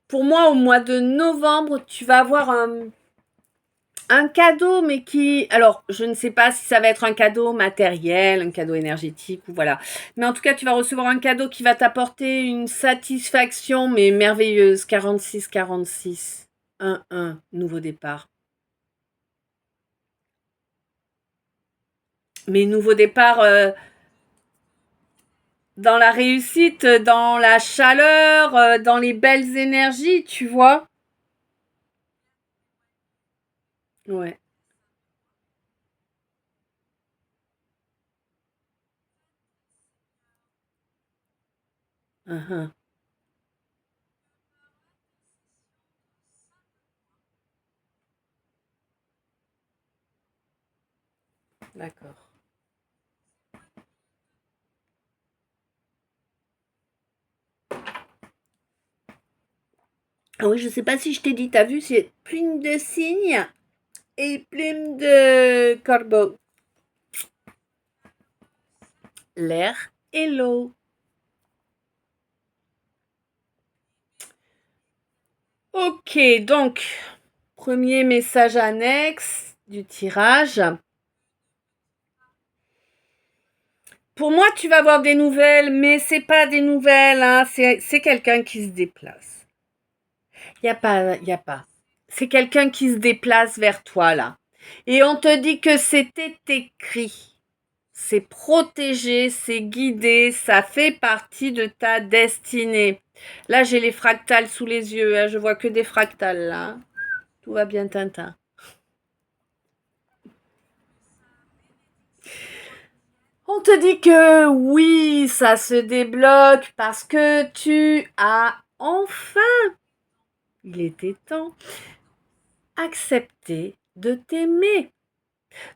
Pour moi, au mois de novembre, tu vas avoir un cadeau, mais qui... Alors, je ne sais pas si ça va être un cadeau matériel, un cadeau énergétique, ou voilà. Mais en tout cas, tu vas recevoir un cadeau qui va t'apporter une satisfaction, mais merveilleuse. 46-46. 1-1. Nouveau départ. Mais nouveau départ dans la réussite, dans la chaleur, dans les belles énergies, tu vois. Ouais. Uh-huh. D'accord. Ah oui, je sais pas si je t'ai dit, t'as vu, c'est plume de cygne et plume de corbeau. L'air et l'eau. Ok, donc, premier message annexe du tirage. Pour moi, tu vas avoir des nouvelles, mais c'est pas des nouvelles, hein, c'est quelqu'un qui se déplace. Y a pas. C'est quelqu'un qui se déplace vers toi, là. Et on te dit que c'était écrit. C'est protégé, c'est guidé, ça fait partie de ta destinée. Là, j'ai les fractales sous les yeux, hein, je vois que des fractales, là. Tout va bien, Tintin. On te dit que oui, ça se débloque parce que tu as enfin, il était temps, accepté de t'aimer,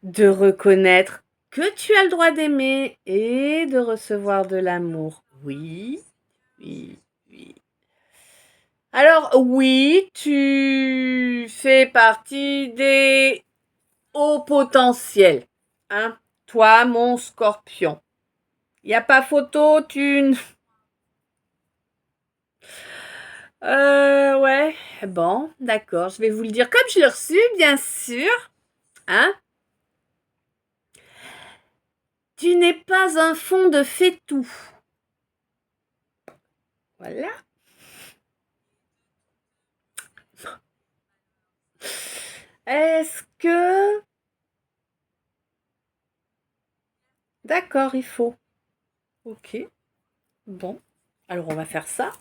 de reconnaître que tu as le droit d'aimer et de recevoir de l'amour. Oui, oui, oui. Alors oui, tu fais partie des hauts potentiels. Hein? Toi, mon scorpion. Il n'y a pas photo, tu... Ouais. Bon, d'accord. Je vais vous le dire comme je l'ai reçu, bien sûr. Hein? Tu n'es pas un fond de fait-tout. Voilà. Est-ce que... D'accord, il faut. Ok. Bon. Alors, on va faire ça.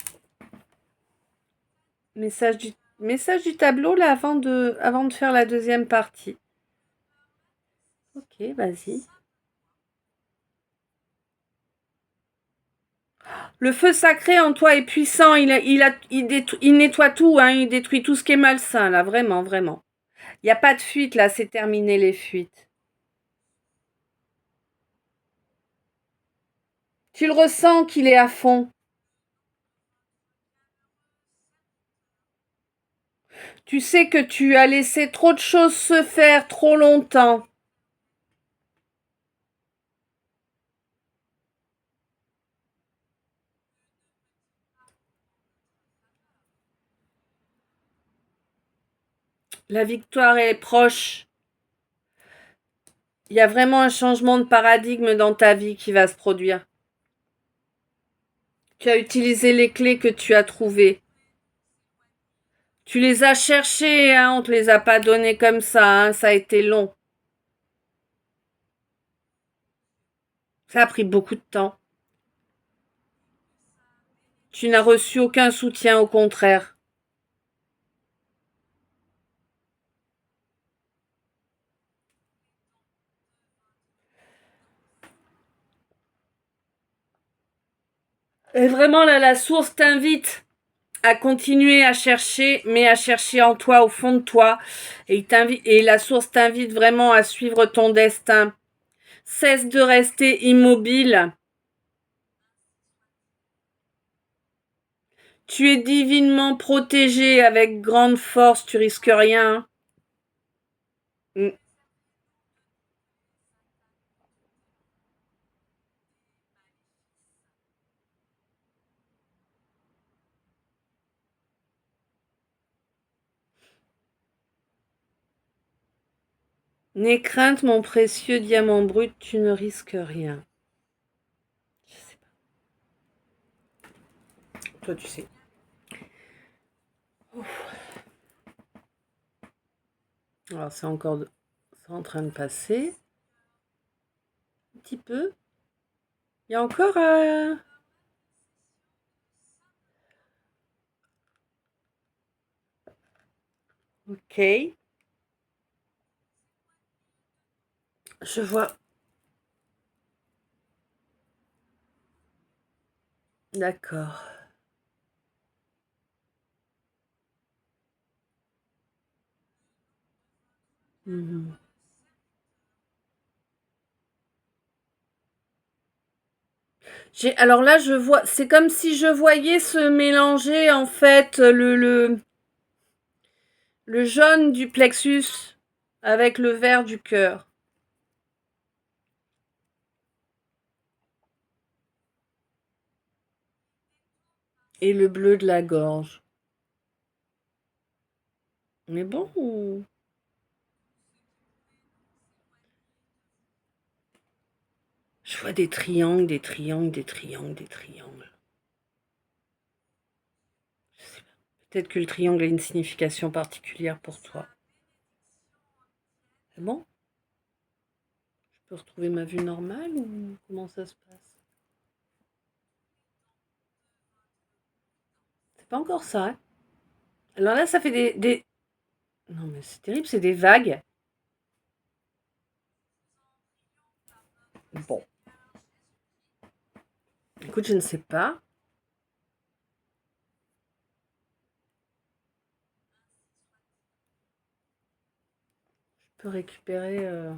Message du tableau, là, avant de faire la deuxième partie. Ok, vas-y. Le feu sacré en toi est puissant, il nettoie tout, hein, il détruit tout ce qui est malsain, là, vraiment, vraiment. Il n'y a pas de fuite, là, c'est terminé les fuites. Tu le ressens qu'il est à fond. Tu sais que tu as laissé trop de choses se faire trop longtemps. La victoire est proche. Il y a vraiment un changement de paradigme dans ta vie qui va se produire. Tu as utilisé les clés que tu as trouvées. Tu les as cherchées, hein, on ne te les a pas données comme ça, hein, ça a été long. Ça a pris beaucoup de temps. Tu n'as reçu aucun soutien, au contraire. Et vraiment, là, la source t'invite à continuer à chercher, mais à chercher en toi, au fond de toi. Et la source t'invite vraiment à suivre ton destin. Cesse de rester immobile. Tu es divinement protégé avec grande force, tu risques rien. Mm. N'aie crainte, mon précieux diamant brut, tu ne risques rien. Je sais pas. Toi, tu sais. Ouf. Alors, c'est en train de passer. Un petit peu. Il y a encore... Ok. Je vois. D'accord. Mhm. Alors là, je vois, c'est comme si je voyais se mélanger en fait le jaune du plexus avec le vert du cœur et le bleu de la gorge. Mais bon, je vois des triangles, des triangles, des triangles, des triangles. Je sais pas. Peut-être que le triangle a une signification particulière pour toi. C'est bon? Je peux retrouver ma vue normale ou comment ça se passe? C'est pas encore ça, hein? Alors là, ça fait des... Non mais c'est terrible, c'est des vagues. Bon, écoute, je ne sais pas. Je peux récupérer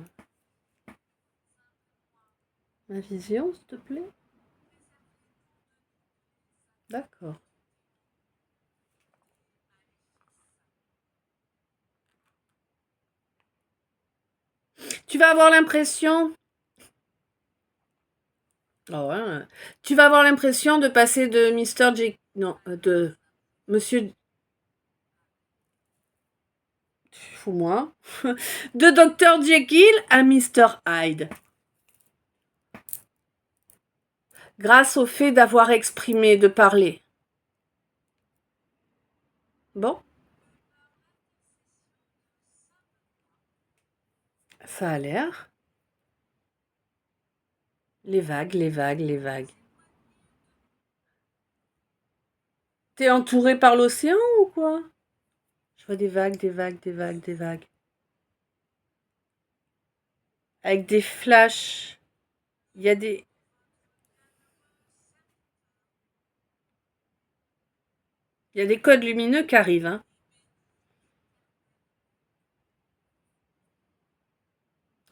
ma vision, s'il te plaît? D'accord. Tu vas avoir l'impression... Oh ouais. Tu vas avoir l'impression de passer de Mr. J... Non, de Monsieur... Fous-moi. De Dr. Jekyll à Mr. Hyde. Grâce au fait d'avoir exprimé, de parler. Bon, ça a l'air. Les vagues, les vagues, les vagues. T'es entouré par l'océan ou quoi? Je vois des vagues, des vagues, des vagues, des vagues. Avec des flashs. Il y a des... Il y a des codes lumineux qui arrivent, hein.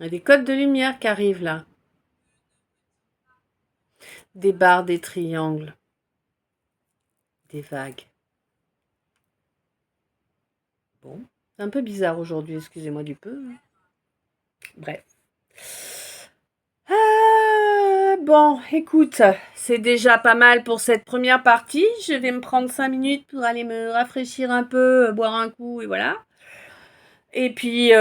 Il y a des codes de lumière qui arrivent là. Des barres, des triangles, des vagues. Bon, c'est un peu bizarre aujourd'hui, excusez-moi du peu. Bref. Bon, écoute, c'est déjà pas mal pour cette première partie. Je vais me prendre 5 minutes pour aller me rafraîchir un peu, boire un coup et voilà. Et puis,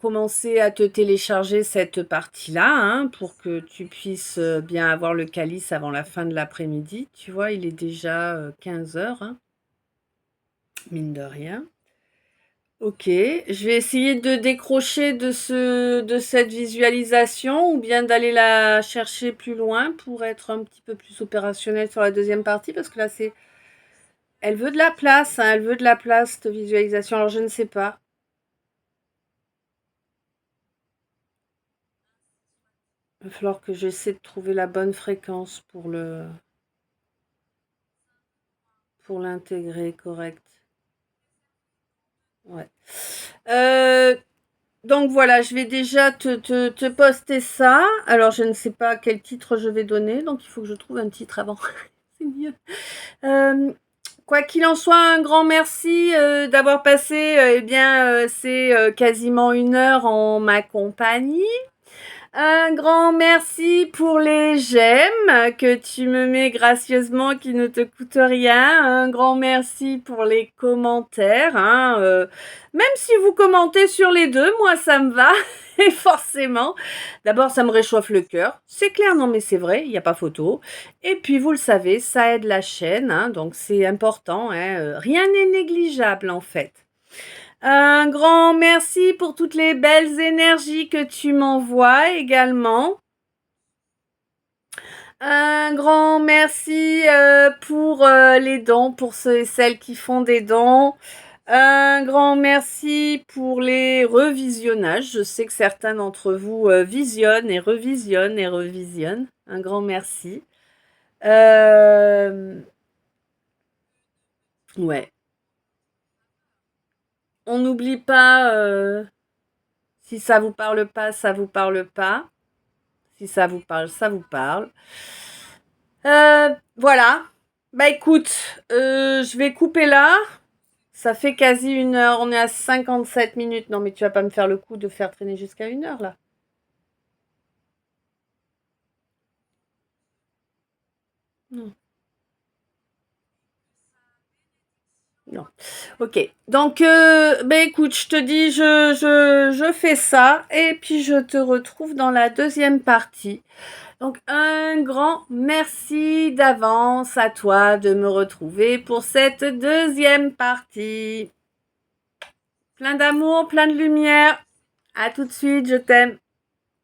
commencer à te télécharger cette partie-là, hein, pour que tu puisses bien avoir le calice avant la fin de l'après-midi. Tu vois, il est déjà 15 heures, hein, mine de rien. Ok, je vais essayer de décrocher de cette visualisation ou bien d'aller la chercher plus loin pour être un petit peu plus opérationnelle sur la deuxième partie parce que là elle veut de la place, hein, elle veut de la place de visualisation. Alors je ne sais pas. Il va falloir que j'essaie de trouver la bonne fréquence pour l'intégrer correct. Ouais. Donc voilà, je vais déjà te poster ça. Alors je ne sais pas quel titre je vais donner, donc il faut que je trouve un titre avant. C'est mieux. Quoi qu'il en soit, un grand merci d'avoir passé ces quasiment 1 heure en ma compagnie. Un grand merci pour les j'aime que tu me mets gracieusement qui ne te coûtent rien. Un grand merci pour les commentaires, hein. Même si vous commentez sur les deux, moi ça me va. Et forcément, d'abord ça me réchauffe le cœur. C'est clair, non mais c'est vrai, il n'y a pas photo. Et puis vous le savez, ça aide la chaîne, hein, donc c'est important, hein. Rien n'est négligeable en fait. Un grand merci pour toutes les belles énergies que tu m'envoies également. Un grand merci pour les dons, pour ceux et celles qui font des dons. Un grand merci pour les revisionnages. Je sais que certains d'entre vous visionnent et revisionnent et revisionnent. Un grand merci. Ouais. On n'oublie pas, si ça vous parle pas, ça vous parle pas. Si ça vous parle, ça vous parle. Voilà. Bah écoute, je vais couper là. Ça fait quasi 1 heure. On est à 57 minutes. Non, mais tu vas pas me faire le coup de faire traîner jusqu'à 1 heure là. Non. Non. Ok. Donc, écoute, je te dis, je fais ça. Et puis, je te retrouve dans la deuxième partie. Donc, un grand merci d'avance à toi de me retrouver pour cette deuxième partie. Plein d'amour, plein de lumière. À tout de suite, je t'aime.